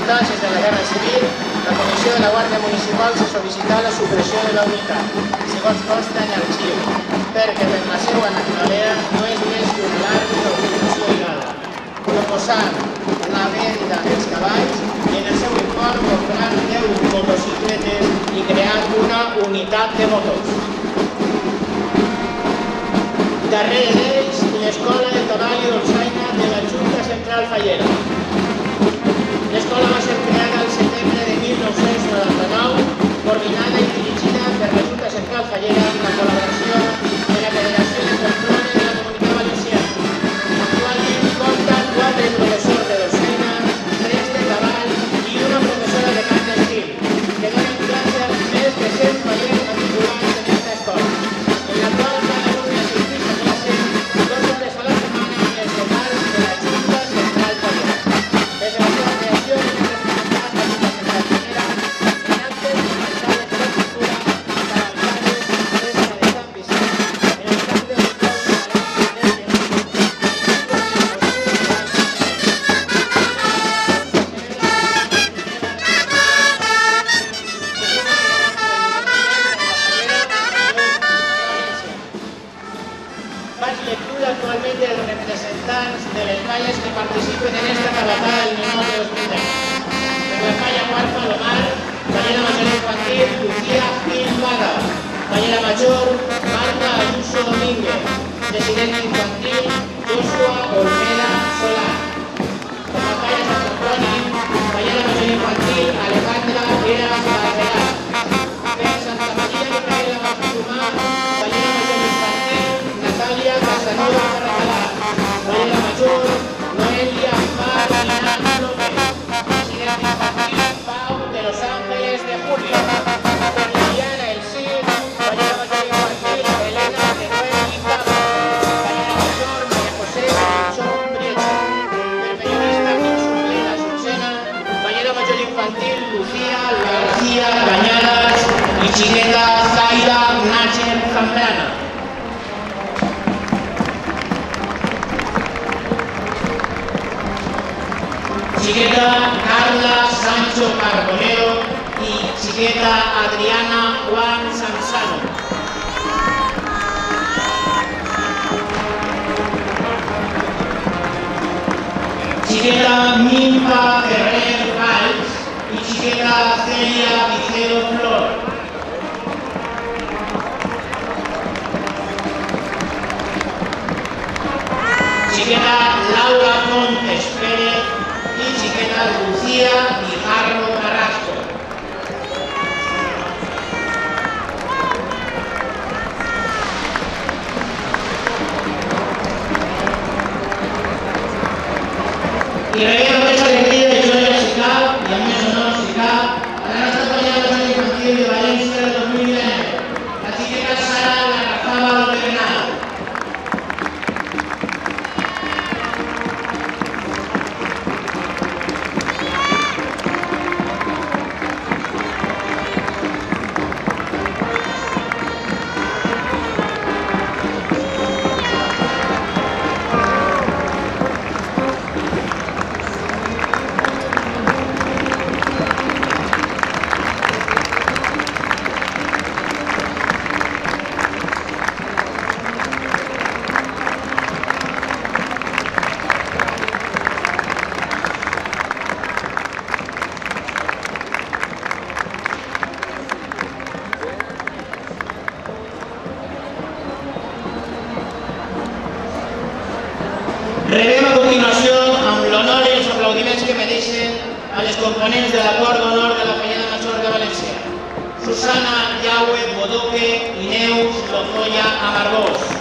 circumstàncies de la Guerra Civil, la Comissió de la Guàrdia Municipal se sol·licita la supressió de la unitat, segons consta en l'arxiu, perquè per la seva naturalesa no és més que un larg d'ocupació il·legal, proposant la venda dels cavalls i en el seu informe comprant 10 motocicletes i creant una unitat de motors. Darrere d'ells, l'Escola de Cavall i Dolçaina de la Junta Central Fallera. L'escola va ser creada el setembre de 1999, coordinada i dirigida per la Junta Central Fallera amb la col·laboració de la Federació de Folklore de la Comunitat Valenciana. Actualment compta 4 professors de Dolçaina, 3 de Cavall i una professora de cant d'estil, que donen classe als més de 100 fallers matriculats en aquesta escola, en la qual cada alumne assisteix a classe 2 hores a la setmana en els locals de la Junta Central Fallera. Des de la seva creació hem representat la Junta Central Fallera en actes i marxades de la cultura, cavalcades, festa de Sant Vicent, en el camp de futbol de Faig lectura actualment dels representants de les falles que participen en esta cabalgada del menor de 2010. Per la falla Guard Palomar, fallera major infantil, Lucía Gil Barra. Fallera major, Marta Ayuso Domínguez. Presidente infantil, Joshua Olmeda Solá. Per la falla Sant Antoni, fallera major infantil, Alejandra Eras Barreras. Per Santa Maria de Fallera Mascumar, fallera major infantil, Natalia Casanova Carracalà. Fallera major, Noelia Mar Inán López. Presidente infantil, Pau de Los Ángeles de Julio. Per Liliana El Cid, fallera major infantil, Elena de Noel y Pablo. Fallera major, María José Pinchón Briecha. Per periodista Consuelo La Suchena, fallera major infantil, Lucía García Cañadas y chiqueta Zaira Nácher Zambrana. Chiqueta Carla Sancho Carbonero y chiqueta Adriana Juan Sansano. Chiqueta Nimpa Ferrer Valls y chiqueta Celia Vicedo Flor. Chiqueta Laura Montes Pérez y chiqueta Lucía Guijarro Carrasco. I veiem amb aquesta alegria de joia musical i amb més honor musical a la nostra fallera major infantil de València del 2019, la chiqueta Sara Larrazábal Bernal. Rebem a continuació amb l'honor i els aplaudiments que mereixen a les components de la Cor d'Honor de la Fallera Major de València: Susana Yahweh Bodoque i Neus Lozoya Amargós.